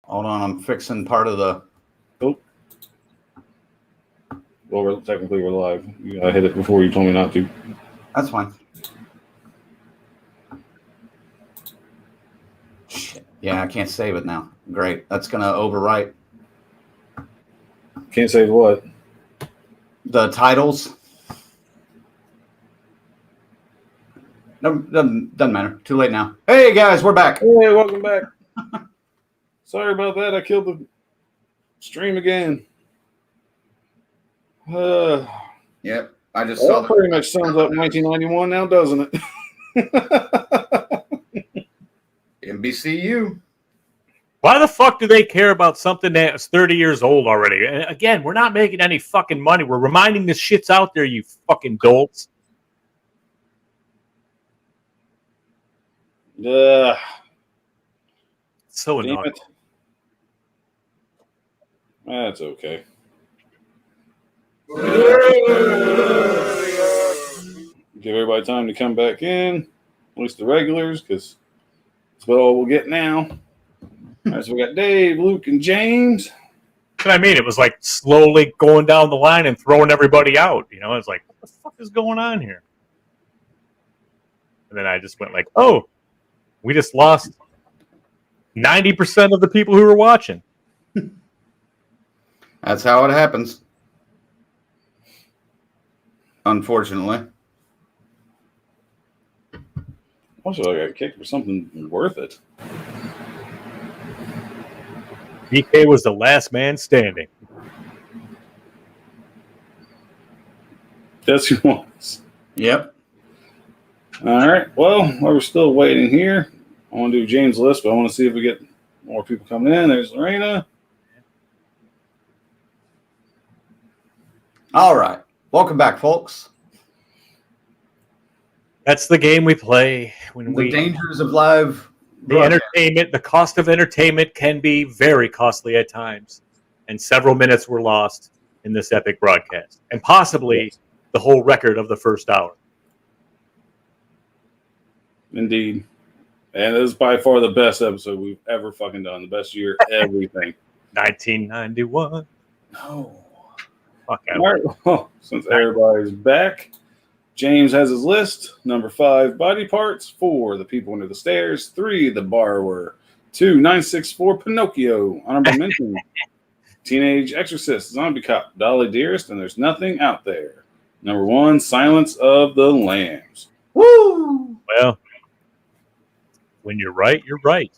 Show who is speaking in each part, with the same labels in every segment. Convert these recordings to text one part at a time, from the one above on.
Speaker 1: Hold on, I'm fixing part of the.
Speaker 2: Oh. Well, technically we're live. I hit it before you told me not to.
Speaker 1: That's fine. Shit. Yeah, I can't save it now. Great. That's going to overwrite.
Speaker 2: Can't save what?
Speaker 1: The titles. No, doesn't matter. Too late now. Hey, guys, we're back.
Speaker 2: Hey, welcome back. Sorry about that. I killed the stream again.
Speaker 1: Yep. I just saw
Speaker 2: that. Pretty much sums up 1991 now, doesn't it?
Speaker 1: NBCU.
Speaker 3: Why the fuck do they care about something that's 30 years old already? And again, we're not making any fucking money. We're reminding this shit's out there, you fucking dolts. So annoying.
Speaker 2: It. That's okay. Give everybody time to come back in, at least the regulars, because that's about all we'll get now. All right, so we got Dave, Luke, and James.
Speaker 3: What I mean, it was like slowly going down the line and throwing everybody out. You know, it's like, what the fuck is going on here? And then I just went like, oh, we just lost 90% of the people who were watching.
Speaker 1: That's how it happens. Unfortunately.
Speaker 2: Also, I got kicked for something worth it.
Speaker 3: BK was the last man standing.
Speaker 2: Yes, he was.
Speaker 1: Yep.
Speaker 2: All right. Well, while we're still waiting here, I want to do James' list, but I want to see if we get more people coming in. There's Lorena.
Speaker 1: All right. Welcome back, folks.
Speaker 3: That's the game we play when
Speaker 1: the dangers of live
Speaker 3: entertainment. The cost of entertainment can be very costly at times, and several minutes were lost in this epic broadcast, and possibly the whole record of the first hour.
Speaker 2: Indeed. And this is by far the best episode we've ever fucking done. The best year, everything.
Speaker 3: 1991.
Speaker 1: No.
Speaker 2: Fuck out. All right. Well, since everybody's back, James has his list. Number 5, body parts. 4, the people under the stairs. 3, the borrower. 2, 964, Pinocchio. Honorable mention. Teenage Exorcist, Zombie Cop, Dolly Dearest, and There's Nothing Out There. Number 1, Silence of the Lambs.
Speaker 1: Woo!
Speaker 3: Well, when you're right, you're right.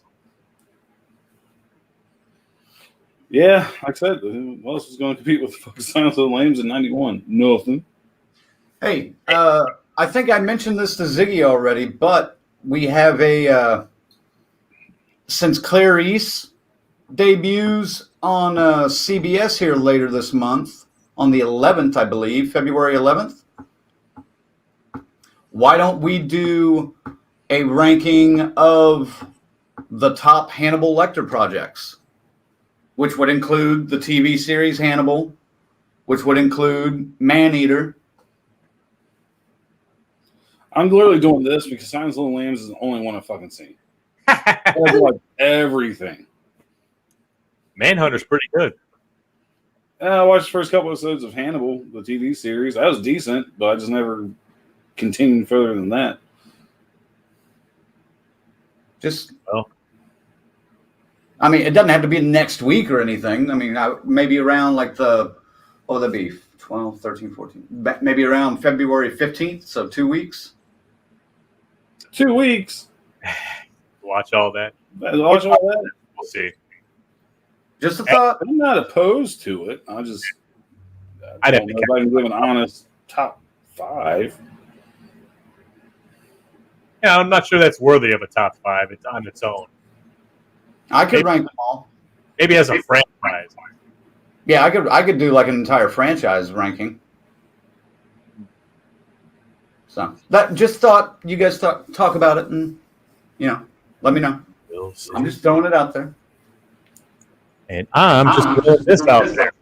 Speaker 2: Yeah, like I said, who else was going to compete with fucking Silence of the Lambs in 91? Nothing.
Speaker 1: Hey, I think I mentioned this to Ziggy already, but we have a since Clarice debuts on CBS here later this month on the 11th, I believe, February 11th. Why don't we do a ranking of the top Hannibal Lecter projects, which would include the TV series Hannibal, which would include Maneater.
Speaker 2: I'm literally doing this because Silence of the Lambs is the only one I've fucking seen. I've watched everything.
Speaker 3: Manhunter's pretty good.
Speaker 2: I watched the first couple episodes of Hannibal, the TV series. That was decent, but I just never continued further than that.
Speaker 1: Just, I mean, it doesn't have to be next week or anything. I mean, maybe around like that'd be 12, 13, 14. Maybe around February 15th, so 2 weeks.
Speaker 2: 2 weeks?
Speaker 3: Watch all that.
Speaker 2: Watch all that?
Speaker 3: We'll see.
Speaker 1: Just a thought.
Speaker 2: I'm not opposed to it. I just
Speaker 3: I'd have
Speaker 2: don't know if I can give an honest top 5.
Speaker 3: Yeah, I'm not sure that's worthy of a top 5. It's on its own.
Speaker 1: I could rank them all.
Speaker 3: Maybe as a franchise.
Speaker 1: Yeah, I could do like an entire franchise ranking. So that just thought you guys talk about it and let me know. I'm just throwing it out there.
Speaker 3: And I'm just throwing this out there.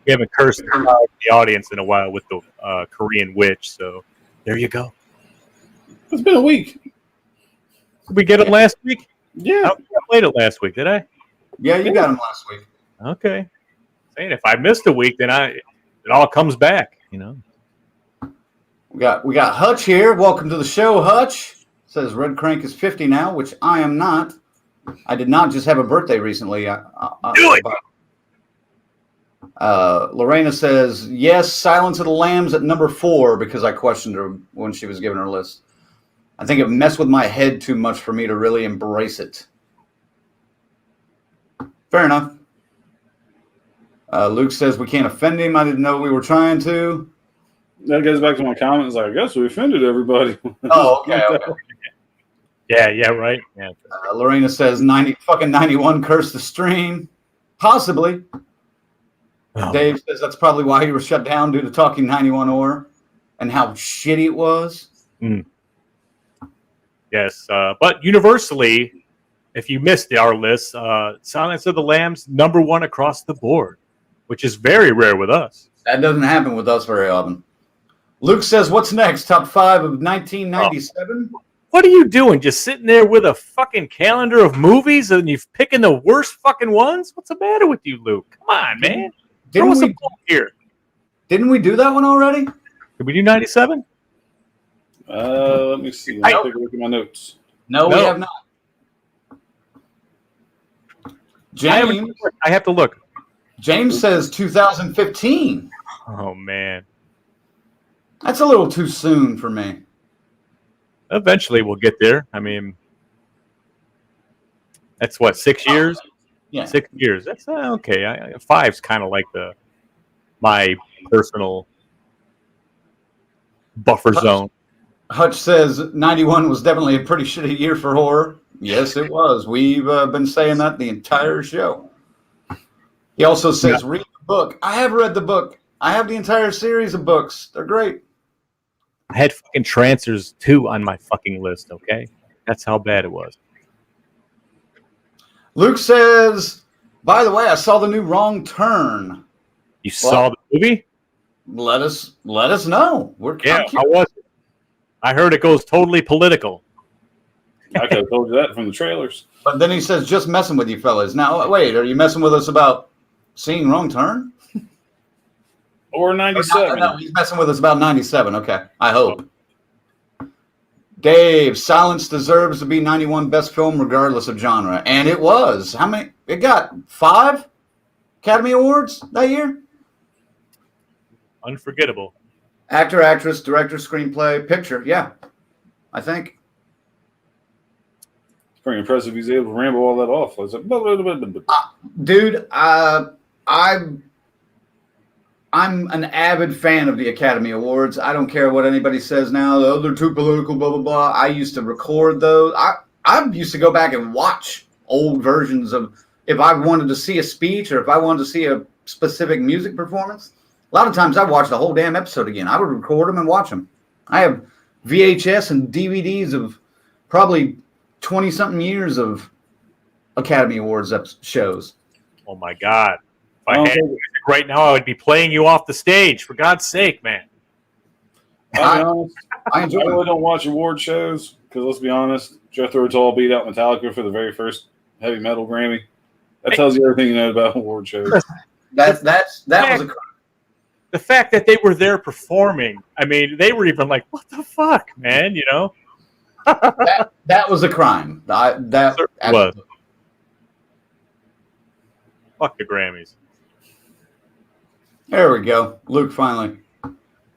Speaker 3: We haven't cursed the audience in a while with the Korean witch, so there you go.
Speaker 2: It's been a week.
Speaker 3: Did we get it last week?
Speaker 2: Yeah.
Speaker 3: I played it last week, did I?
Speaker 1: Yeah, you got him last week.
Speaker 3: Okay. Saying if I missed a week, then it all comes back, you know.
Speaker 1: We got Hutch here. Welcome to the show, Hutch. Says Red Crank is 50 now, which I am not. I did not just have a birthday recently.
Speaker 3: Do it.
Speaker 1: Lorena says, yes, Silence of the Lambs at number 4 because I questioned her when she was giving her list. I think it messed with my head too much for me to really embrace it. Fair enough. Luke says we can't offend him. I didn't know we were trying to.
Speaker 2: That goes back to my comments. Like, I guess we offended everybody.
Speaker 1: Oh, okay.
Speaker 3: Yeah, right. Yeah.
Speaker 1: Lorena says 91 cursed the stream. Possibly.
Speaker 3: Oh.
Speaker 1: Dave says that's probably why he was shut down due to talking 91 or and how shitty it was.
Speaker 3: Yes, but universally, if you missed our list, Silence of the Lambs #1 across the board, which is very rare with us.
Speaker 1: That doesn't happen with us very often. Luke says, what's next? Top 5 of 1997?
Speaker 3: What are you doing? Just sitting there with a fucking calendar of movies and you're picking the worst fucking ones? What's the matter with you, Luke? Come on, man. Throw us a bone here.
Speaker 1: Didn't we do that one already?
Speaker 3: Did we do 97?
Speaker 2: Let me see. I'll take a look at my notes.
Speaker 1: No, we have not. James,
Speaker 3: I have to look.
Speaker 1: James says 2015.
Speaker 3: Oh, man.
Speaker 1: That's a little too soon for me.
Speaker 3: Eventually we'll get there. I mean, that's what, 6 years?
Speaker 1: Yeah.
Speaker 3: 6 years. That's okay. 5's kind of like my personal buffer zone.
Speaker 1: Hutch says 91 was definitely a pretty shitty year for horror. Yes, it was. We've been saying that the entire show. He also says, read the book. I have read the book. I have the entire series of books. They're great.
Speaker 3: I had fucking Trancers 2 on my fucking list, okay? That's how bad it was.
Speaker 1: Luke says, by the way, I saw the new Wrong Turn.
Speaker 3: You saw the movie?
Speaker 1: Let us know.
Speaker 3: How was it? I heard it goes totally political.
Speaker 2: I could have told you that from the trailers.
Speaker 1: But then he says, just messing with you fellas. Now, wait, are you messing with us about seeing Wrong Turn?
Speaker 2: Or 97.
Speaker 1: No, he's messing with us about 97. Okay, I hope. Dave, Silence deserves to be 91 best film regardless of genre. And it was. How many? It got 5 Academy Awards that year?
Speaker 3: Unforgettable.
Speaker 1: Actor, actress, director, screenplay, picture. Yeah, I think.
Speaker 2: It's pretty impressive he's able to ramble all that off. I was like, blah, blah, blah, blah, blah.
Speaker 1: Dude, I'm an avid fan of the Academy Awards. I don't care what anybody says now. Oh, they're too political, blah, blah, blah. I used to record those. I used to go back and watch old versions of, if I wanted to see a speech or if I wanted to see a specific music performance. A lot of times I watch the whole damn episode again. I would record them and watch them. I have VHS and DVDs of probably 20-something years of Academy Awards shows.
Speaker 3: Oh, my God. If I had music right now, I would be playing you off the stage. For God's sake, man.
Speaker 2: I
Speaker 1: enjoy
Speaker 2: really don't watch award shows because, let's be honest, Jethro Tull beat out Metallica for the very first heavy metal Grammy. That tells you everything you know about award shows.
Speaker 1: That was a crime.
Speaker 3: The fact that they were there performing, I mean, they were even like, what the fuck, man, you know?
Speaker 1: that was a crime. That
Speaker 3: was. Fuck the Grammys.
Speaker 1: There we go. Luke finally.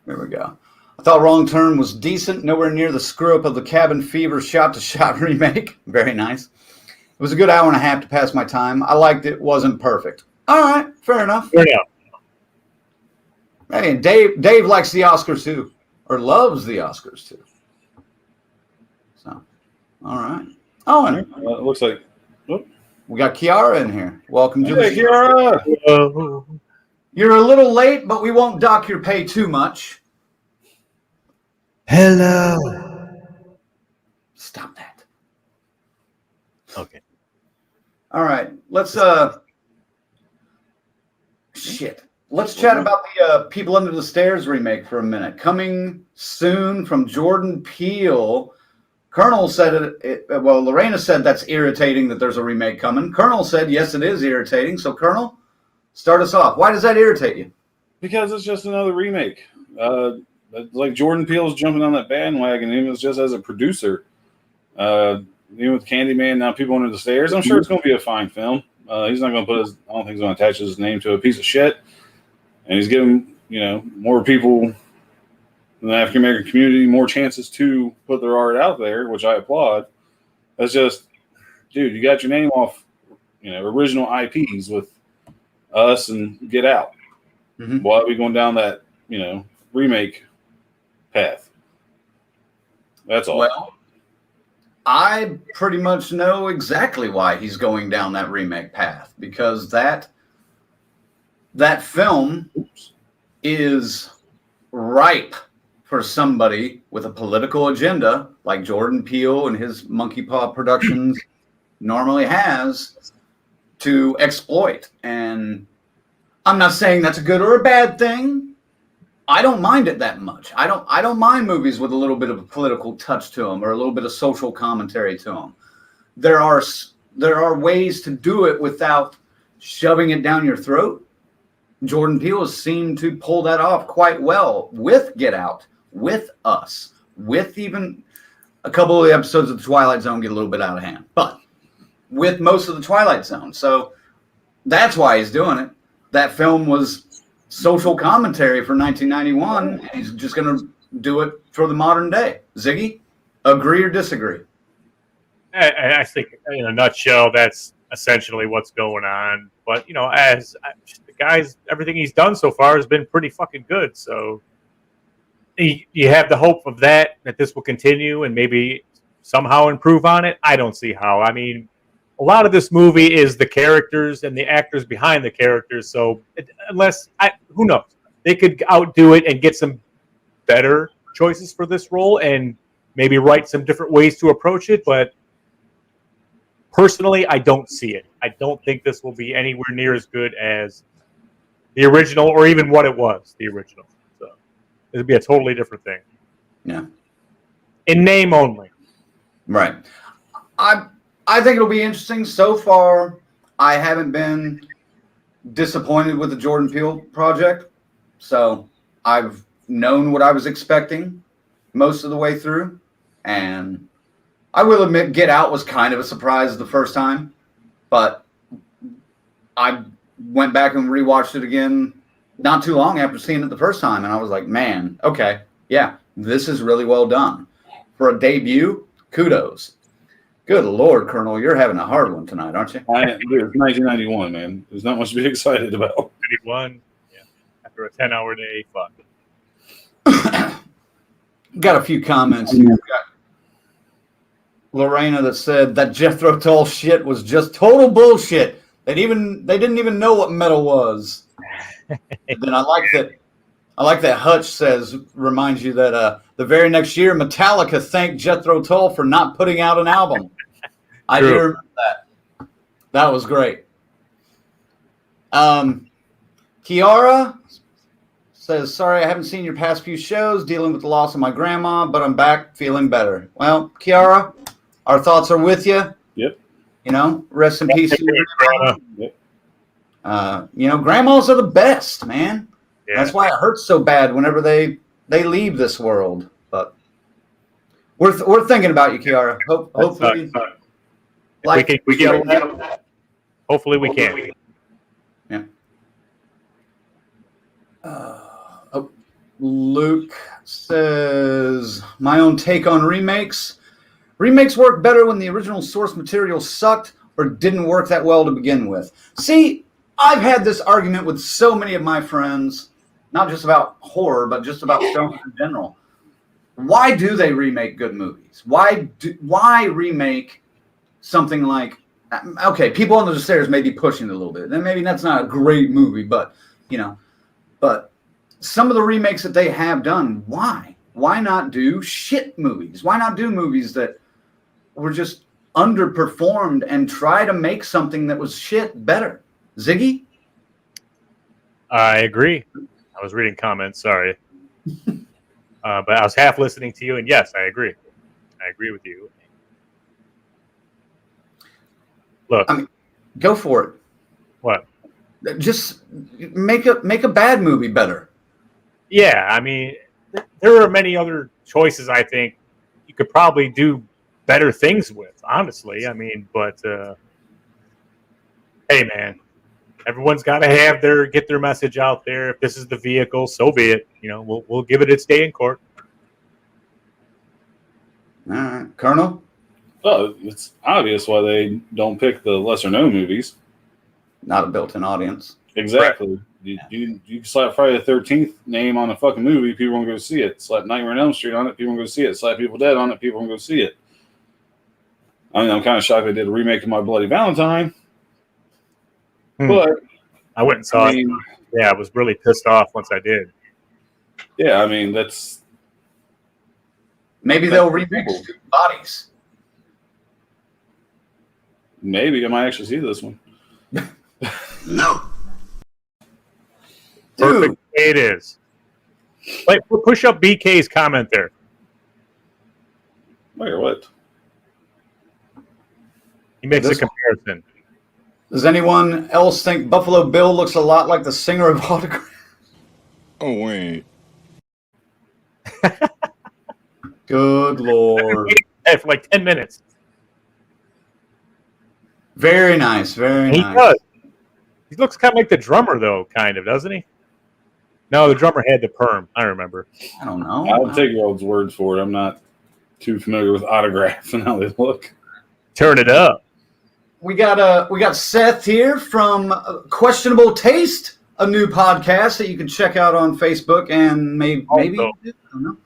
Speaker 1: There we go. I thought Wrong Turn was decent, nowhere near the screw-up of the Cabin Fever shot-to-shot remake. Very nice. It was a good hour and a half to pass my time. I liked it. Wasn't perfect. All right. Fair enough.
Speaker 3: Fair enough.
Speaker 1: Hey, Dave likes the Oscars too, or loves the Oscars too. So, all right. Oh, and
Speaker 2: It looks like
Speaker 1: we got Kiara in here. Welcome to the show.
Speaker 2: Kiara.
Speaker 1: You're a little late, but we won't dock your pay too much.
Speaker 4: Hello.
Speaker 1: Stop that.
Speaker 3: Okay.
Speaker 1: All right. Let's Let's chat about the People Under the Stairs remake for a minute. Coming soon from Jordan Peele. Colonel said well, Lorena said that's irritating that there's a remake coming. Colonel said, yes, it is irritating. So, Colonel, start us off. Why does that irritate you?
Speaker 2: Because it's just another remake. Like Jordan Peele's jumping on that bandwagon. He was just as a producer. Even with Candyman, now People Under the Stairs. I'm sure it's going to be a fine film. He's not going to put I don't think he's going to attach his name to a piece of shit. And he's giving, more people in the African American community more chances to put their art out there, which I applaud. That's just, dude, you got your name off, original IPs with Us and Get Out. Mm-hmm. Why are we going down that, remake path? That's all.
Speaker 1: Well, I pretty much know exactly why he's going down that remake path, because that film is ripe for somebody with a political agenda like Jordan Peele and his Monkey Paw Productions normally has to exploit. And I'm not saying that's a good or a bad thing. I don't mind it that much. I don't mind movies with a little bit of a political touch to them or a little bit of social commentary to them. There are ways to do it without shoving it down your throat. Jordan Peele has seemed to pull that off quite well with Get Out, with Us, with even a couple of the episodes of The Twilight Zone get a little bit out of hand, but with most of The Twilight Zone. So that's why he's doing it. That film was social commentary for 1991, and he's just going to do it for the modern day. Ziggy, agree or disagree?
Speaker 3: I think, in a nutshell, that's essentially what's going on. But, as the guys, everything he's done so far has been pretty fucking good. So you have the hope of that this will continue and maybe somehow improve on it. I don't see how. I mean, a lot of this movie is the characters and the actors behind the characters. So who knows? They could outdo it and get some better choices for this role and maybe write some different ways to approach it. But personally, I don't see it. I don't think this will be anywhere near as good as the original or even what it was, the original. So it would be a totally different thing.
Speaker 1: Yeah.
Speaker 3: In name only.
Speaker 1: Right. I think it'll be interesting. So far, I haven't been disappointed with the Jordan Peele project. So I've known what I was expecting most of the way through. And I will admit Get Out was kind of a surprise the first time. But I went back and rewatched it again not too long after seeing it the first time. And I was like, man, okay, yeah, this is really well done. For a debut, kudos. Good Lord, Colonel, you're having a hard one tonight, aren't you?
Speaker 2: Dude, it's 1991, man. There's not much to be excited about.
Speaker 3: 91, yeah. After a 10-hour day, fuck.
Speaker 1: Got a few comments here. Got Lorena that said that Jethro Tull shit was just total bullshit. They didn't even know what metal was. Then I like that Hutch says, reminds you that the very next year Metallica thanked Jethro Tull for not putting out an album. I do remember that. That was great. Kiara says, sorry, I haven't seen your past few shows, dealing with the loss of my grandma, but I'm back feeling better. Well, Kiara, our thoughts are with you.
Speaker 2: Yep.
Speaker 1: Rest in peace. Yep. Grandmas are the best, man. Yeah. That's why it hurts so bad whenever they leave this world. But we're thinking about you, Kiara. Hopefully,
Speaker 3: hopefully we can.
Speaker 1: Yeah. Luke says, my own take on remakes. Remakes work better when the original source material sucked or didn't work that well to begin with. See, I've had this argument with so many of my friends, not just about horror, but just about films in general. Why do they remake good movies? Why remake something like, okay, People Under the Stairs may be pushing it a little bit. And maybe that's not a great movie, but some of the remakes that they have done, why? Why not do shit movies? Why not do movies that were just underperformed and try to make something that was shit better? Ziggy?
Speaker 3: I agree. I was reading comments. Sorry. But I was half listening to you, and yes, I agree. I agree with you. Look,
Speaker 1: I mean, go for it.
Speaker 3: what?
Speaker 1: Just make a bad movie better.
Speaker 3: Yeah, I mean, there are many other choices. I think you could probably do better things with. Honestly, I mean, but hey, man, everyone's got to get their message out there. If this is the vehicle, so be it. You know, we'll give it its day in court.
Speaker 1: All right, Colonel.
Speaker 2: Oh, it's obvious why they don't pick the lesser known movies.
Speaker 1: Not a built-in audience.
Speaker 2: Exactly. You slap Friday the 13th name on a fucking movie, people won't go see it. Slap Nightmare on Elm Street on it, people won't go see it. Slap People Dead on it, people won't go see it. I mean, I'm kind of shocked they did a remake of My Bloody Valentine. But
Speaker 3: I went and saw it. Yeah, I was really pissed off once I did.
Speaker 2: Yeah, I mean,
Speaker 1: maybe they'll remix Bodies.
Speaker 2: Maybe I might actually see this one.
Speaker 1: No.
Speaker 3: Perfect. It is. Like, push up BK's comment there.
Speaker 2: Wait, what?
Speaker 3: He makes a comparison.
Speaker 1: Does anyone else think Buffalo Bill looks a lot like the singer of Autograph?
Speaker 4: Oh, wait.
Speaker 1: Good Lord.
Speaker 3: For like 10 minutes.
Speaker 1: Very nice. Very nice.
Speaker 3: He does. He looks kind of like the drummer, though, kind of, doesn't he? No, the drummer had the perm. I remember.
Speaker 1: I don't know.
Speaker 2: I'll take your old words for it. I'm not too familiar with Autograph and how they look.
Speaker 3: Turn it up.
Speaker 1: We got Seth here from Questionable Taste, a new podcast that you can check out on Facebook and maybe I don't know.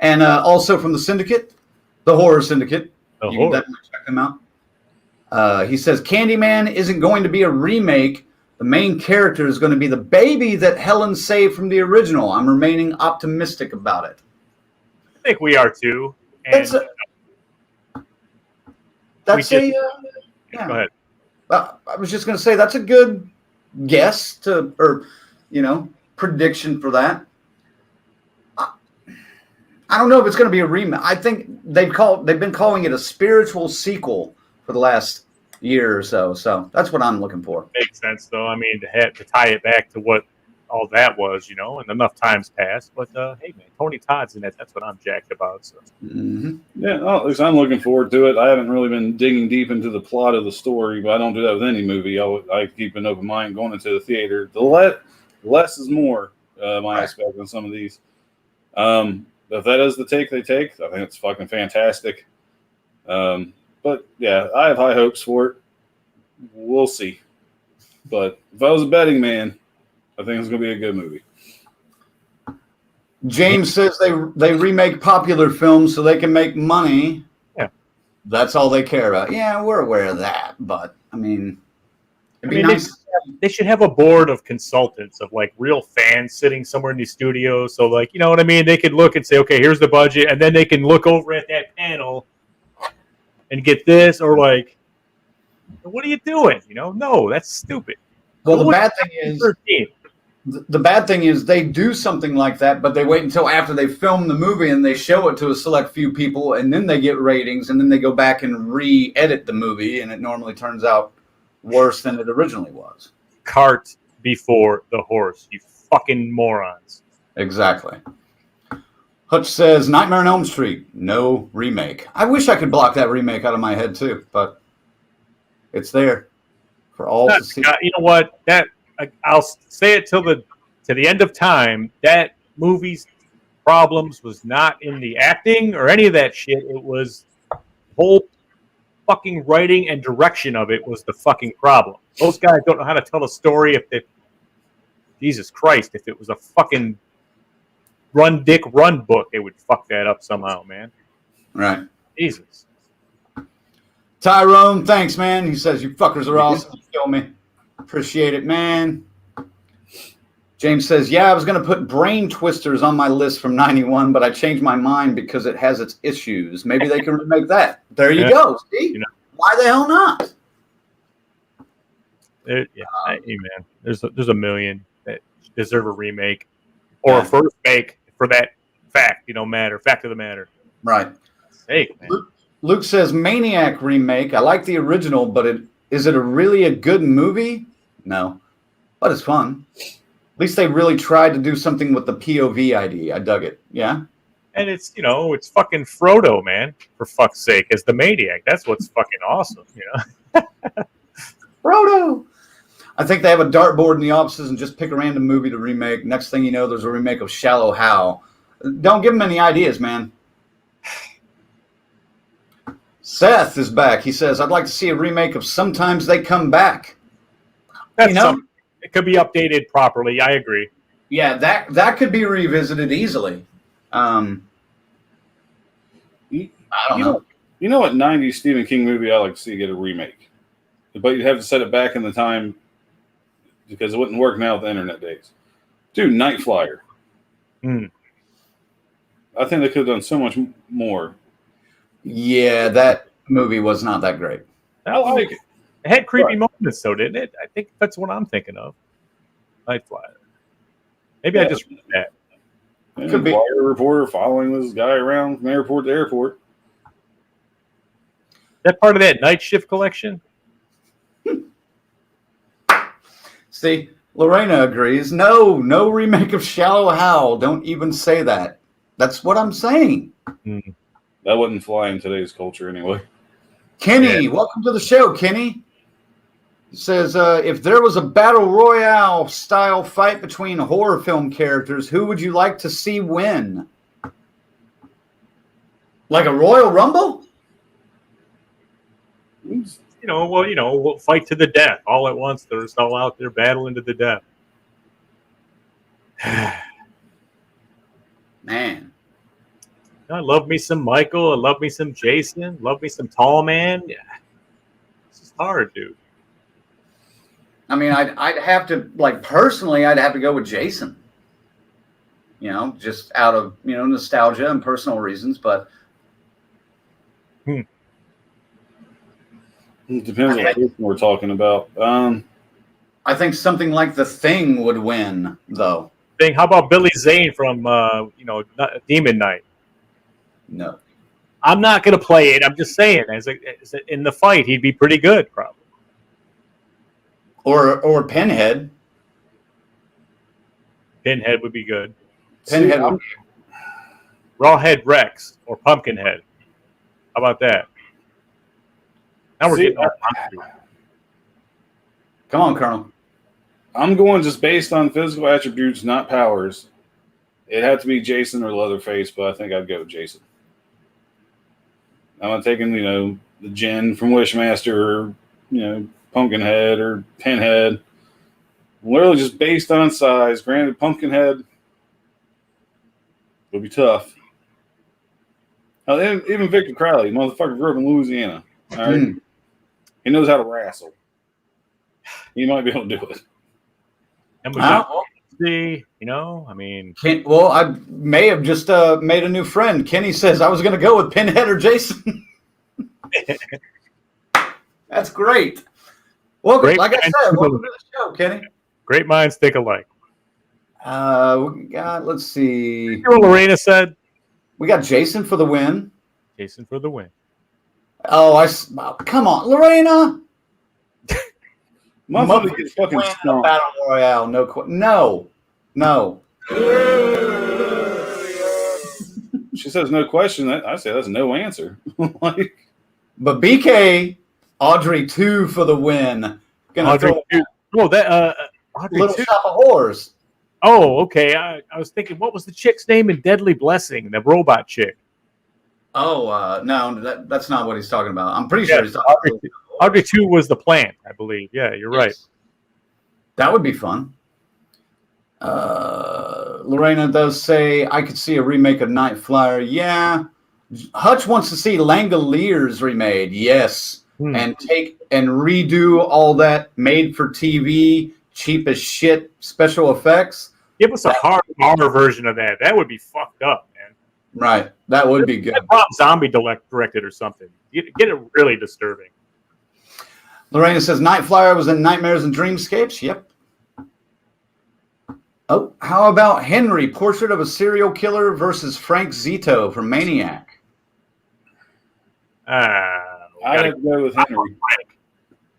Speaker 1: And also from the Syndicate, the Horror Syndicate. You can definitely check them out. He says Candyman isn't going to be a remake. The main character is going to be the baby that Helen saved from the original. I'm remaining optimistic about it.
Speaker 3: I think we are too. And
Speaker 1: yeah.
Speaker 3: Go ahead.
Speaker 1: I was just going to say that's a good guess prediction for that. I don't know if it's going to be a remake. I think they've been calling it a spiritual sequel for the last year or so. So that's what I'm looking for.
Speaker 3: Makes sense, though. I mean, to tie it back to what all that was, and enough times passed. But hey, man, Tony Todd's in it. That's what I'm jacked about. So.
Speaker 1: Mm-hmm.
Speaker 2: Yeah, well, at least I'm looking forward to it. I haven't really been digging deep into the plot of the story, but I don't do that with any movie. I keep an open mind going into the theater. The less is more. My aspect on some of these. If that is the take they take, I think it's fucking fantastic. But yeah, I have high hopes for it. We'll see. But if I was a betting man, I think it's going to be a good movie.
Speaker 1: James says they remake popular films so they can make money.
Speaker 3: Yeah.
Speaker 1: That's all they care about. Yeah, we're aware of that. But, I mean, it'd be nice.
Speaker 3: They should have a board of consultants of, like, real fans sitting somewhere in the studio. So, like, you know what I mean? They could look and say, okay, here's the budget. And then they can look over at that panel and get this. Or, like, what are you doing? No, that's stupid.
Speaker 1: Well, the bad thing is they do something like that, but they wait until after they film the movie and they show it to a select few people, and then they get ratings, and then they go back and re-edit the movie, and it normally turns out worse than it originally was.
Speaker 3: Cart before the horse, you fucking morons.
Speaker 1: Exactly. Hutch says, Nightmare on Elm Street, no remake. I wish I could block that remake out of my head, too, but it's there for all to see.
Speaker 3: You know what? I'll say it to the end of time. That movie's problems was not in the acting or any of that shit. It was the whole fucking writing and direction of it was the fucking problem. Those guys don't know how to tell a story. Jesus Christ, if it was a fucking run dick run book, they would fuck that up somehow, man.
Speaker 1: Right.
Speaker 3: Jesus.
Speaker 1: Tyrone, thanks, man. He says, you fuckers are awesome. You kill me. Appreciate it, man. James says, yeah, I was going to put Brain Twisters on my list from 91, but I changed my mind because it has its issues. Maybe they can remake that. There you go. See? Why the hell not?
Speaker 3: Hey, man. There's a million. deserve a remake or a first make for that fact. Fact of the matter.
Speaker 1: Right.
Speaker 3: Hey, man.
Speaker 1: Luke says Maniac remake. I like the original, but is it really a good movie? No, but it's fun. At least they really tried to do something with the POV ID. I dug it. Yeah.
Speaker 3: And it's fucking Frodo, man. For fuck's sake, as the Maniac. That's what's fucking awesome.
Speaker 1: Frodo. I think they have a dartboard in the offices and just pick a random movie to remake. Next thing you know, there's a remake of Shallow Hal. Don't give them any ideas, man. Seth is back. He says, I'd like to see a remake of Sometimes They Come Back.
Speaker 3: That's something. It could be updated properly. I agree.
Speaker 1: Yeah, that could be revisited easily. I don't know.
Speaker 2: You know what 90s Stephen King movie I like to see get a remake? But you'd have to set it back in the time because it wouldn't work now with the internet days. Dude, Night Flyer. I think they could have done so much more.
Speaker 1: Yeah, that movie was not that great.
Speaker 3: I like it. It had creepy moments, though, didn't it? I think that's what I'm thinking of. Night Flyer. Maybe I just read that.
Speaker 2: Could be a reporter following this guy around from airport to airport.
Speaker 3: That part of that Night Shift collection?
Speaker 1: See, Lorena agrees. No remake of Shallow Hal. Don't even say that. That's what I'm saying.
Speaker 2: That wouldn't fly in today's culture anyway.
Speaker 1: Kenny, welcome to the show, Kenny. He says, if there was a battle royale style fight between horror film characters, who would you like to see win? Like a Royal Rumble?
Speaker 3: We'll fight to the death all at once. They're just all out there battling to the death.
Speaker 1: Man.
Speaker 3: I love me some Michael. I love me some Jason. Love me some Tall Man. Yeah. This is hard, dude.
Speaker 1: I mean, I'd have to, personally, I'd have to go with Jason. Just out of, nostalgia and personal reasons, but.
Speaker 2: It depends on what we're talking about.
Speaker 1: I think something like The Thing would win, though.
Speaker 3: How about Billy Zane from, Demon Knight?
Speaker 1: No.
Speaker 3: I'm not going to play it. I'm just saying, in the fight, he'd be pretty good, probably.
Speaker 1: Or Pinhead.
Speaker 3: Pinhead would be good.
Speaker 1: Pinhead.
Speaker 3: Rawhead Rex or Pumpkinhead. How about that? Now we're getting
Speaker 1: Come on, Colonel.
Speaker 2: I'm going just based on physical attributes, not powers. It had to be Jason or Leatherface, but I think I'd go with Jason. I'm not taking, the Djinn from Wishmaster or, Pumpkinhead or Pinhead. Literally just based on size. Granted, Pumpkinhead would be tough. Even Victor Crowley, motherfucker grew up in Louisiana. All right? He knows how to wrestle. He might be able to do it.
Speaker 3: And we
Speaker 1: I may have just made a new friend. Kenny says I was going to go with Pinhead or Jason. That's great. Welcome, like I said, welcome to the show, Kenny.
Speaker 3: Great minds think alike.
Speaker 1: We got, let's see.
Speaker 3: You know what Lorena said?
Speaker 1: We got Jason for the win.
Speaker 3: Jason for the win.
Speaker 1: Oh, come on, Lorena.
Speaker 2: Mother gets fucking stomped.
Speaker 1: Battle Royale, no.
Speaker 2: She says no question. I say that's no answer.
Speaker 1: But BK, Audrey 2 for the win.
Speaker 3: Audrey 2. Oh, that Audrey
Speaker 1: Little
Speaker 3: 2.
Speaker 1: Shop of Horrors.
Speaker 3: Oh, okay. I was thinking, what was the chick's name in Deadly Blessing? The robot chick.
Speaker 1: Oh, no, that's not what he's talking about. I'm pretty sure he's talking about
Speaker 3: Audrey 2 was the plant, I believe. Yeah, you're right.
Speaker 1: That would be fun. Lorena does say, I could see a remake of Night Flyer. Yeah. Hutch wants to see Langoliers remade. Yes. And redo all that made for TV, cheap as shit special effects.
Speaker 3: Give us a hard R version of that. That would be fucked up, man.
Speaker 1: Right. That would be good.
Speaker 3: Rob Zombie directed or something. Get it really disturbing.
Speaker 1: Lorena says Night Flyer was in Nightmares and Dreamscapes. Yep. Oh, how about Henry, Portrait of a Serial Killer versus Frank Zito from Maniac?
Speaker 2: I'd have to go with Henry.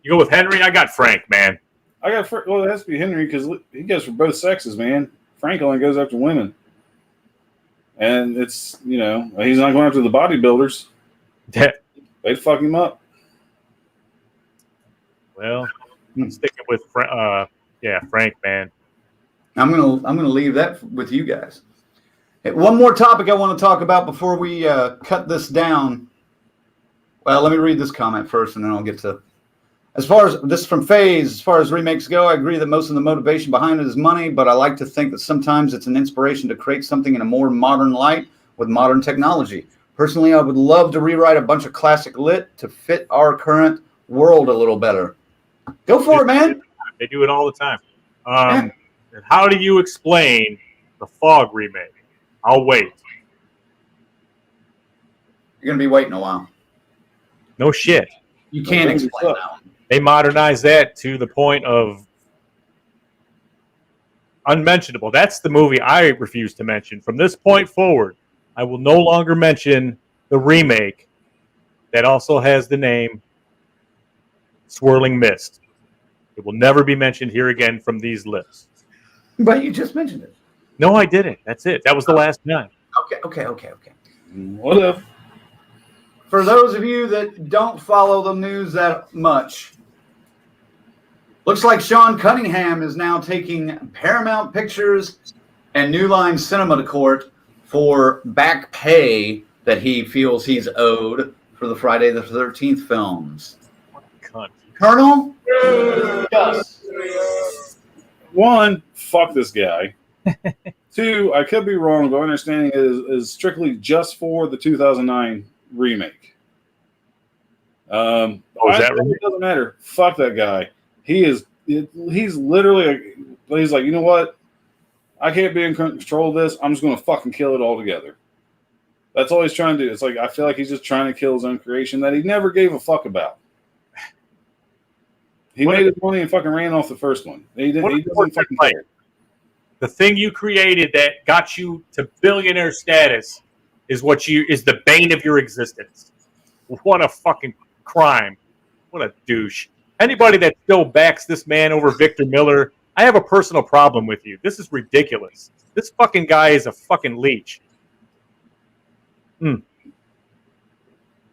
Speaker 3: You go with Henry? I got Frank, man.
Speaker 2: Well, it has to be Henry because he goes for both sexes, man. Frank only goes after women. And it's, he's not going after the bodybuilders. They'd fuck him up.
Speaker 3: Well, I'm sticking with Frank, man.
Speaker 1: I'm gonna leave that with you guys. Hey, one more topic I want to talk about before we cut this down. Well, let me read this comment first, and then I'll get to. As far as this is from FaZe, as far as remakes go, I agree that most of the motivation behind it is money, but I like to think that sometimes it's an inspiration to create something in a more modern light with modern technology. Personally, I would love to rewrite a bunch of classic lit to fit our current world a little better. Go for it, man.
Speaker 3: They do it all the time. How do you explain the Fog remake? I'll wait.
Speaker 1: You're going to be waiting a while.
Speaker 3: No shit.
Speaker 1: You can't explain that one.
Speaker 3: They modernized that to the point of unmentionable. That's the movie I refuse to mention. From this point forward, I will no longer mention the remake that also has the name Swirling Mist. It will never be mentioned here again from these lips.
Speaker 1: But you just mentioned it.
Speaker 3: No, I didn't. That's it. That was the last time.
Speaker 1: Okay.
Speaker 2: What if?
Speaker 1: For those of you that don't follow the news that much, looks like Sean Cunningham is now taking Paramount Pictures and New Line Cinema to court for back pay that he feels he's owed for the Friday the 13th films.
Speaker 3: Cunt.
Speaker 1: Colonel? Yes.
Speaker 2: One, fuck this guy. Two, I could be wrong, but my understanding is strictly just for the 2009 remake.
Speaker 3: Is that right?
Speaker 2: It doesn't matter. Fuck that guy. He's literally, he's like, you know what? I can't be in control of this. I'm just going to fucking kill it all together. That's all he's trying to do. It's like, I feel like he's just trying to kill his own creation that he never gave a fuck about. He made his money and fucking ran off the first one. He doesn't fucking care.
Speaker 3: The thing you created that got you to billionaire status is the bane of your existence. What a fucking crime. What a douche. Anybody that still backs this man over Victor Miller, I have a personal problem with you. This is ridiculous. This fucking guy is a fucking leech.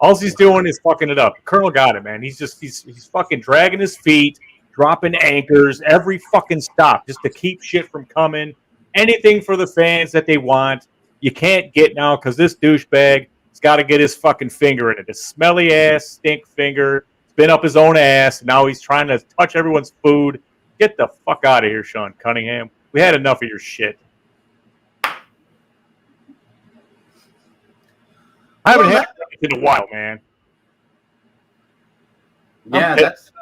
Speaker 3: All he's doing is fucking it up. Colonel got it, man. He's fucking dragging his feet, dropping anchors every fucking stop just to keep shit from coming. Anything for the fans that they want. You can't get now because this douchebag has got to get his fucking finger in it. His smelly ass stink finger. It's been up his own ass. Now he's trying to touch everyone's food. Get the fuck out of here, Sean Cunningham. We had enough of your shit. I haven't had it in a while, man.
Speaker 1: Yeah, that's...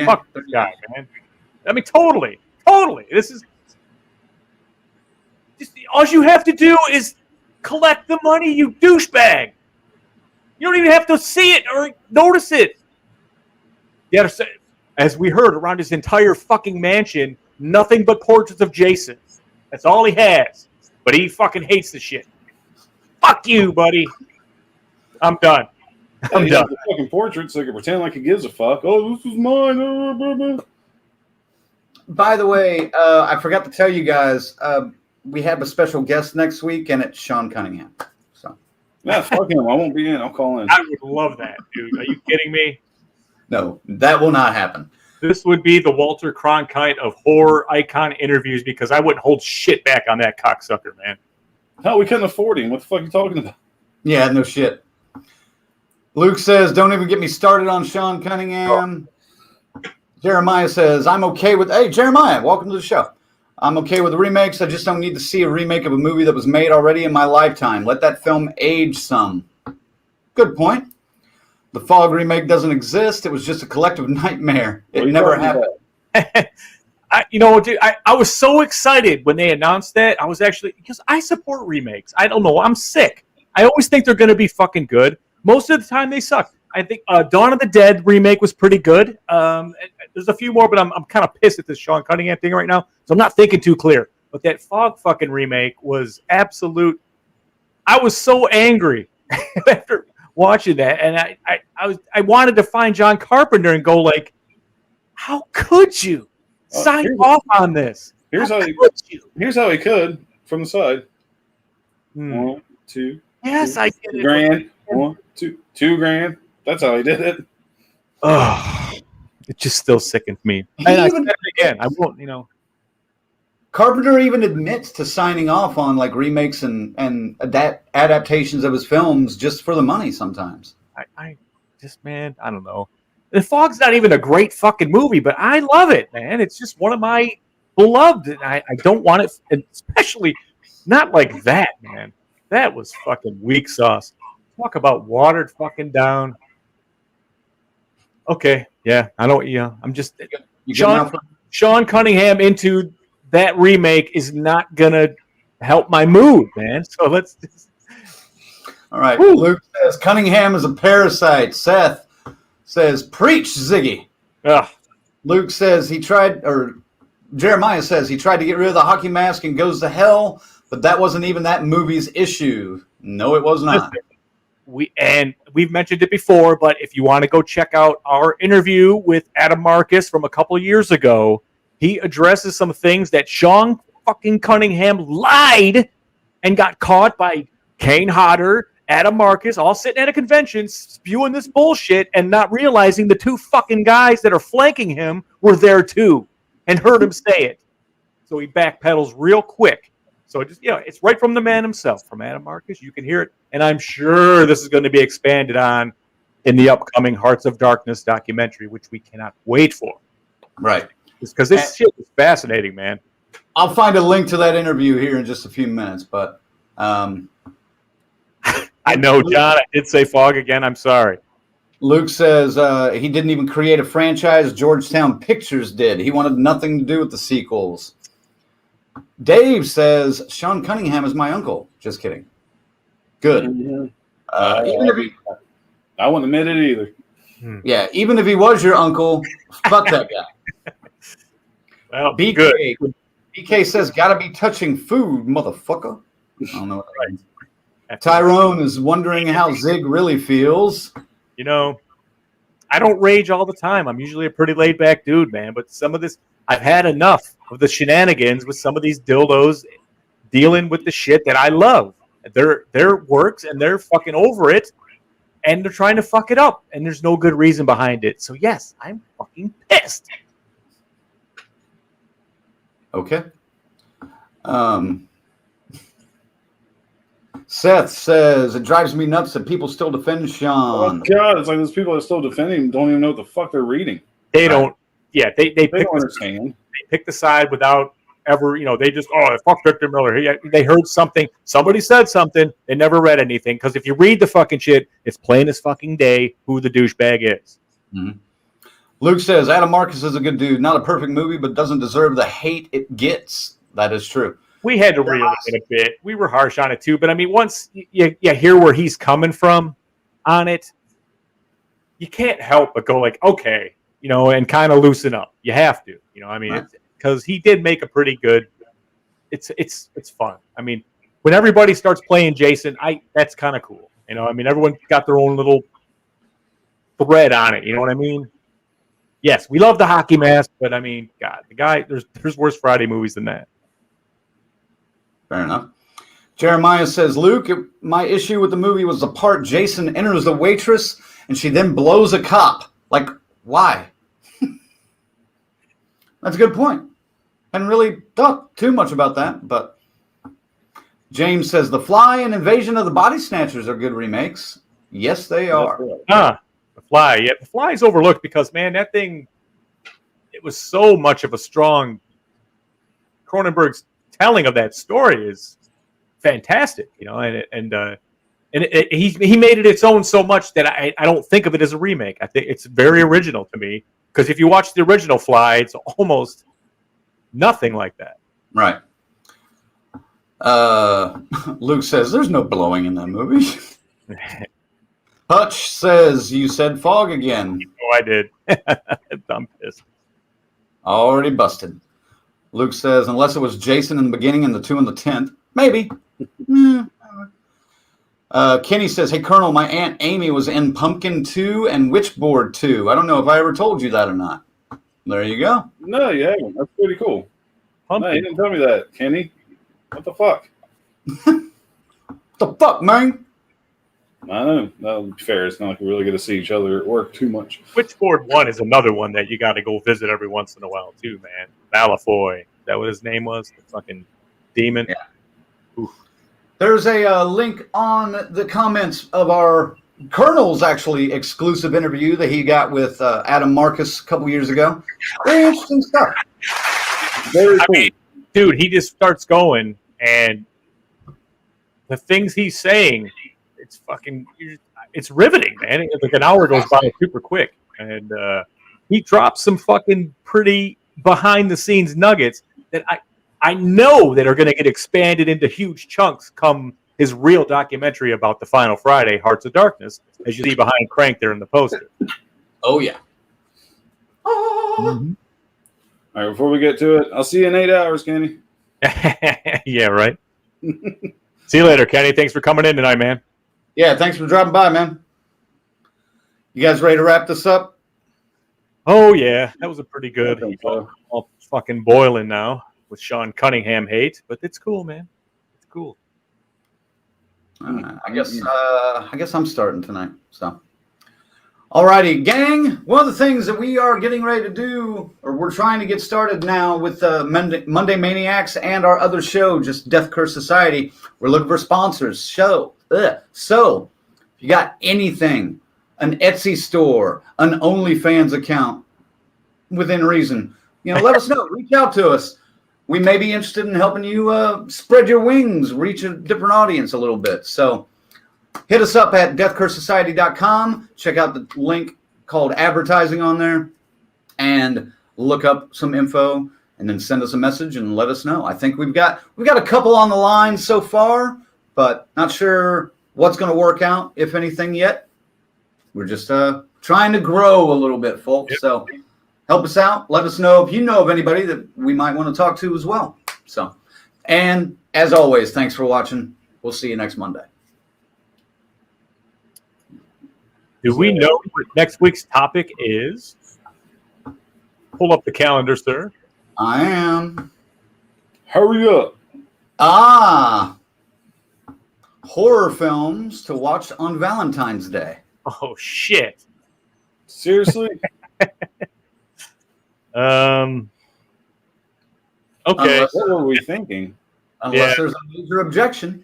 Speaker 3: Fuck this guy, man. I mean, totally. This is... all you have to do is collect the money, you douchebag. You don't even have to see it or notice it. Yeah, as we heard, around his entire fucking mansion, nothing but portraits of Jason. That's all he has. But he fucking hates the shit. Fuck you, buddy. I'm done. I'm done.
Speaker 2: The fucking portrait so he can pretend like he gives a fuck. Oh, this is mine.
Speaker 1: By the way, I forgot to tell you guys, we have a special guest next week, and it's Sean Cunningham. So,
Speaker 2: yeah, fuck him. I won't be in. I'll call in.
Speaker 3: I would love that, dude. Are you kidding me?
Speaker 1: No, that will not happen.
Speaker 3: This would be the Walter Cronkite of horror icon interviews because I wouldn't hold shit back on that cocksucker, man.
Speaker 2: No, we couldn't afford him. What the fuck are you talking about?
Speaker 1: Yeah, no shit. Luke says, don't even get me started on Sean Cunningham. Jeremiah says, I'm okay with... Hey, Jeremiah, welcome to the show. I'm okay with the remakes. I just don't need to see a remake of a movie that was made already in my lifetime. Let that film age some. Good point. The Fog remake doesn't exist. It was just a collective nightmare. It never happened.
Speaker 3: Dude, I was so excited when they announced that. I was actually... Because I support remakes. I don't know. I'm sick. I always think they're going to be fucking good. Most of the time, they suck. I think Dawn of the Dead remake was pretty good. There's a few more, but I'm kind of pissed at this Sean Cunningham thing right now, so I'm not thinking too clear. But that Fog fucking remake was absolute. I was so angry after watching that, and I wanted to find John Carpenter and go like, how could you sign off on this?
Speaker 2: Here's how he could from the side. 1, 2.
Speaker 3: Yes, I did it.
Speaker 2: $2,000. 1, 2, $2,000. That's how he did it.
Speaker 3: Oh, it just still sickens me. And I said it again. I won't.
Speaker 1: Carpenter even admits to signing off on like remakes and adaptations of his films just for the money sometimes.
Speaker 3: I don't know. The Fog's not even a great fucking movie, but I love it, man. It's just one of my beloved. And I don't want it, especially not like that, man. That was fucking weak sauce. Talk about watered fucking down. Okay, yeah, I don't. Yeah, I'm just Sean Cunningham into that remake is not gonna help my mood, man. So let's just.
Speaker 1: All right. Woo. Luke says Cunningham is a parasite. Seth says preach, Ziggy.
Speaker 3: Ugh.
Speaker 1: Luke says Jeremiah says he tried to get rid of the hockey mask and goes to hell, but that wasn't even that movie's issue. No, it was not.
Speaker 3: We've mentioned it before, but if you want to go check out our interview with Adam Marcus from a couple of years ago, he addresses some things that Sean fucking Cunningham lied and got caught by Kane Hodder, Adam Marcus, all sitting at a convention spewing this bullshit and not realizing the two fucking guys that are flanking him were there too and heard him say it. So he backpedals real quick. So it just, it's right from the man himself, from Adam Marcus. You can hear it. And I'm sure this is going to be expanded on in the upcoming Hearts of Darkness documentary, which we cannot wait for.
Speaker 1: Right.
Speaker 3: Because this shit is fascinating, man.
Speaker 1: I'll find a link to that interview here in just a few minutes, but
Speaker 3: I know, John, I did say Fog again. I'm sorry.
Speaker 1: Luke says he didn't even create a franchise. Georgetown Pictures did. He wanted nothing to do with the sequels. Dave says Sean Cunningham is my uncle. Just kidding. Good.
Speaker 2: Mm-hmm. I wouldn't admit it either.
Speaker 1: Yeah, even if he was your uncle, fuck that guy.
Speaker 3: Well,
Speaker 1: BK,
Speaker 3: good.
Speaker 1: BK says, gotta be touching food, motherfucker. I don't know what that means. Tyrone is wondering how Zig really feels.
Speaker 3: I don't rage all the time. I'm usually a pretty laid-back dude, man. But some of this, I've had enough of the shenanigans with some of these dildos dealing with the shit that I love. They're works, and they're fucking over it, and they're trying to fuck it up, and there's no good reason behind it. So, yes, I'm fucking pissed.
Speaker 1: Okay. Seth says, it drives me nuts that people still defend Sean.
Speaker 2: Oh, God. It's like those people that still defend him don't even know what the fuck they're reading.
Speaker 3: They don't. Yeah, they
Speaker 2: don't understand.
Speaker 3: They pick the side without ever, they just, fuck Victor Miller. They heard something. Somebody said something. They never read anything. Because if you read the fucking shit, it's plain as fucking day who the douchebag is.
Speaker 1: Mm-hmm. Luke says, Adam Marcus is a good dude. Not a perfect movie, but doesn't deserve the hate it gets. That is true.
Speaker 3: We had to reel it a bit. We were harsh on it too. But, once you hear where he's coming from on it, you can't help but go like, okay, and kind of loosen up. You have to. Because he did make a pretty good it's fun. When everybody starts playing Jason, that's kind of cool. Everyone got their own little thread on it. You know what I mean? Yes, we love the hockey mask, but God, the guy, there's worse Friday movies than that.
Speaker 1: Fair enough. Jeremiah says, Luke, my issue with the movie was the part Jason enters the waitress and she then blows a cop. Like, why? That's a good point. Hadn't really thought too much about that, but James says, The Fly and Invasion of the Body Snatchers are good remakes. Yes, they are.
Speaker 3: The Fly. Yeah, The Fly is overlooked because, man, that thing, it was so much of a strong, Cronenberg's telling of that story is fantastic, and he made it its own so much that I don't think of it as a remake. I think it's very original to me because if you watch the original Fly, it's almost nothing like that.
Speaker 1: Right. Luke says there's no blowing in that movie. Hutch says you said fog again.
Speaker 3: Oh, I did. I'm pissed.
Speaker 1: Already busted. Luke says, unless it was Jason in the beginning and the 2 in the 10th. Maybe. Kenny says, hey, Colonel, my Aunt Amy was in Pumpkin 2 and Witchboard 2. I don't know if I ever told you that or not. There you go.
Speaker 2: No, you haven't. That's pretty cool.
Speaker 3: Pumpkin.
Speaker 2: No, you didn't tell me that, Kenny. What the fuck?
Speaker 1: What the fuck, man?
Speaker 2: I know. That'll be fair. It's not like we really get to see each other at work too much.
Speaker 3: Witchboard 1 is another one that you got to go visit every once in a while, too, man. Malfoy. Is that what his name was? The fucking demon?
Speaker 1: Yeah.
Speaker 3: Oof.
Speaker 1: There's a link on the comments of our Colonel's actually exclusive interview that he got with Adam Marcus a couple years ago. Very interesting stuff.
Speaker 2: Very cool.
Speaker 3: I mean, dude, he just starts going, and the things he's saying, it's fucking, it's riveting, man. Like an hour goes by super quick, and he drops some fucking pretty behind-the-scenes nuggets that I know that are going to get expanded into huge chunks come his real documentary about the Final Friday, Hearts of Darkness, as you see behind Crank there in the poster.
Speaker 1: Oh, yeah.
Speaker 3: Mm-hmm.
Speaker 2: All right, before we get to it, I'll see you in 8 hours, Kenny.
Speaker 3: Yeah, right. See you later, Kenny. Thanks for coming in tonight, man.
Speaker 1: Yeah, thanks for dropping by, man. You guys ready to wrap this up?
Speaker 3: Oh, yeah. That was a pretty good.
Speaker 2: I think so.
Speaker 3: All fucking boiling now with Sean Cunningham hate, but it's cool, man. It's cool.
Speaker 1: I guess I'm starting tonight. So, alrighty, gang. One of the things that we are getting ready to do, or we're trying to get started now with Monday Maniacs and our other show, just Death Curse Society. We're looking for sponsors. So, if you got anything, an Etsy store, an OnlyFans account, within reason, let us know. Reach out to us. We may be interested in helping you spread your wings, reach a different audience a little bit. So hit us up at deathcursesociety.com. Check out the link called advertising on there and look up some info and then send us a message and let us know. I think we've got a couple on the line so far, but not sure what's going to work out, if anything, yet. We're just trying to grow a little bit, folks.
Speaker 3: Yep.
Speaker 1: So help us out. Let us know if you know of anybody that we might want to talk to as well. So, and as always, thanks for watching. We'll see you next Monday.
Speaker 3: Do we know what next week's topic is? Pull up the calendar, sir.
Speaker 1: I am.
Speaker 2: Hurry up.
Speaker 1: Horror films to watch on Valentine's Day.
Speaker 3: Oh, shit.
Speaker 2: Seriously?
Speaker 3: Okay.
Speaker 2: What were we thinking?
Speaker 1: Unless there's a major objection.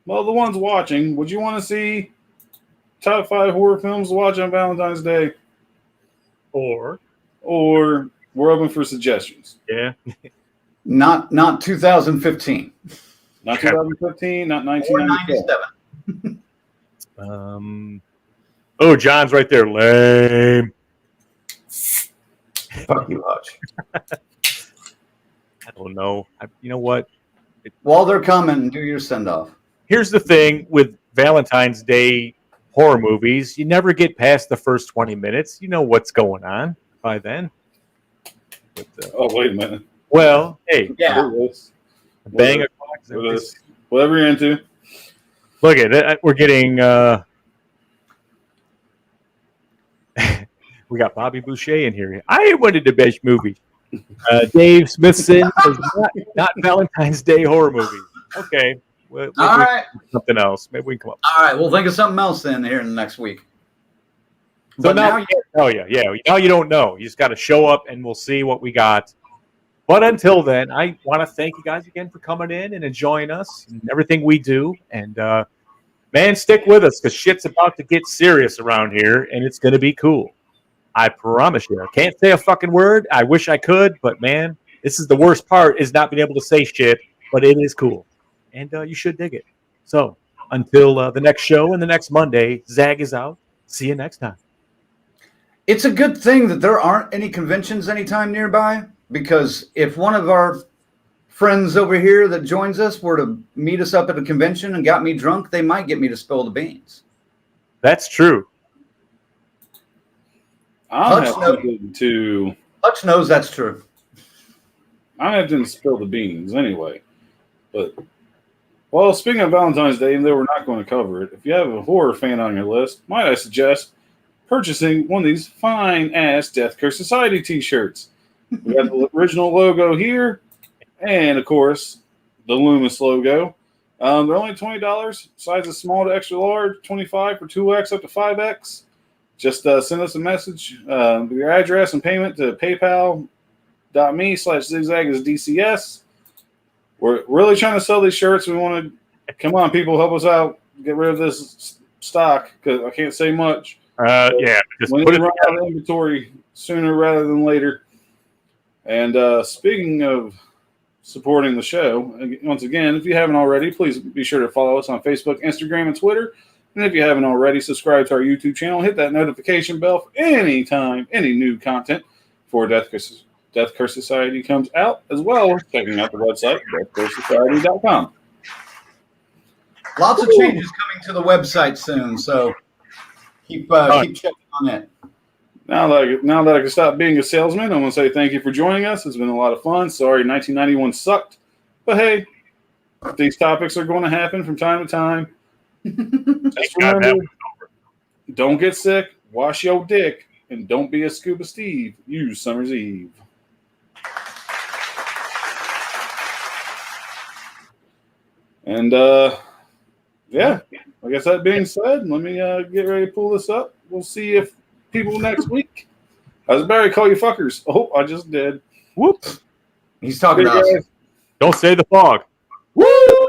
Speaker 2: Well, the ones watching, would you want to see top 5 horror films to watch on Valentine's Day?
Speaker 3: Or
Speaker 2: we're open for suggestions.
Speaker 3: yeah.
Speaker 1: Not 2015.
Speaker 2: Not 2015, not
Speaker 1: Or
Speaker 2: 1997.
Speaker 1: 97.
Speaker 3: Oh, John's right there. Lame.
Speaker 1: Fuck you, Hutch.
Speaker 3: I don't know. You know what?
Speaker 1: While they're coming, do your send-off.
Speaker 3: Here's the thing with Valentine's Day horror movies. You never get past the first 20 minutes. You know what's going on by then. But,
Speaker 2: Oh, wait a minute.
Speaker 3: well, hey.
Speaker 1: Yeah.
Speaker 3: Bang o'clock.
Speaker 2: Whatever you're into.
Speaker 3: Look at it. We're getting... we got Bobby Boucher in here. I wanted the best movie. Dave Smithson is not Valentine's Day horror movie. Okay. All
Speaker 1: right.
Speaker 3: Something else. Maybe we can come up.
Speaker 1: All right, we'll think of something else then here in the next week.
Speaker 3: So
Speaker 1: But
Speaker 3: now you don't know. You just got to show up and we'll see what we got. But until then, I want to thank you guys again for coming in and enjoying us and everything we do. And, man, stick with us because shit's about to get serious around here and it's going to be cool. I promise you. I can't say a fucking word. I wish I could, but, man, this is the worst part is not being able to say shit, but it is cool. And you should dig it. So until the next show and the next Monday, Zag is out. See you next time.
Speaker 1: It's a good thing that there aren't any conventions anytime nearby, because if one of our friends over here that joins us were to meet us up at a convention and got me drunk, they might get me to spill the beans.
Speaker 3: That's true.
Speaker 2: I'm
Speaker 1: Hutch
Speaker 2: tempted to.
Speaker 1: Hutch knows that's true.
Speaker 2: I'm having to spill the beans anyway. But, well, speaking of Valentine's Day, even though we're not going to cover it, if you have a horror fan on your list, might I suggest purchasing one of these fine-ass Death Curse Society t-shirts. We got the original logo here, and, of course, the Loomis logo. They're only $20. Sizes small to extra large, $25 for 2X up to 5X. Just send us a message with your address and payment to paypal.me/zigzag as DCS. We're really trying to sell these shirts. We want to, come on, people, help us out. Get rid of this stock because I can't say much.
Speaker 3: Yeah, just
Speaker 2: We need
Speaker 3: put
Speaker 2: to
Speaker 3: it
Speaker 2: run out of inventory sooner rather than later. And speaking of supporting the show, once again, if you haven't already, please be sure to follow us on Facebook, Instagram, and Twitter. And if you haven't already, subscribe to our YouTube channel. Hit that notification bell for any time any new content for Death Curse Society comes out, as well as checking out the website, deathcursesociety.com.
Speaker 1: Lots of changes coming to the website soon, so keep checking on it.
Speaker 2: Now that I can stop being a salesman, I want to say thank you for joining us. It's been a lot of fun. Sorry, 1991 sucked. But hey, these topics are going to happen from time to time. Just remember, don't get sick, wash your dick, and don't be a Scuba Steve. Use Summer's Eve. And, yeah, I guess that being said, let me get ready to pull this up. We'll see if people next week. I was about to call you fuckers. Oh, I just did.
Speaker 3: Whoop.
Speaker 1: He's talking to us.
Speaker 3: Don't say the fog.
Speaker 2: Woo!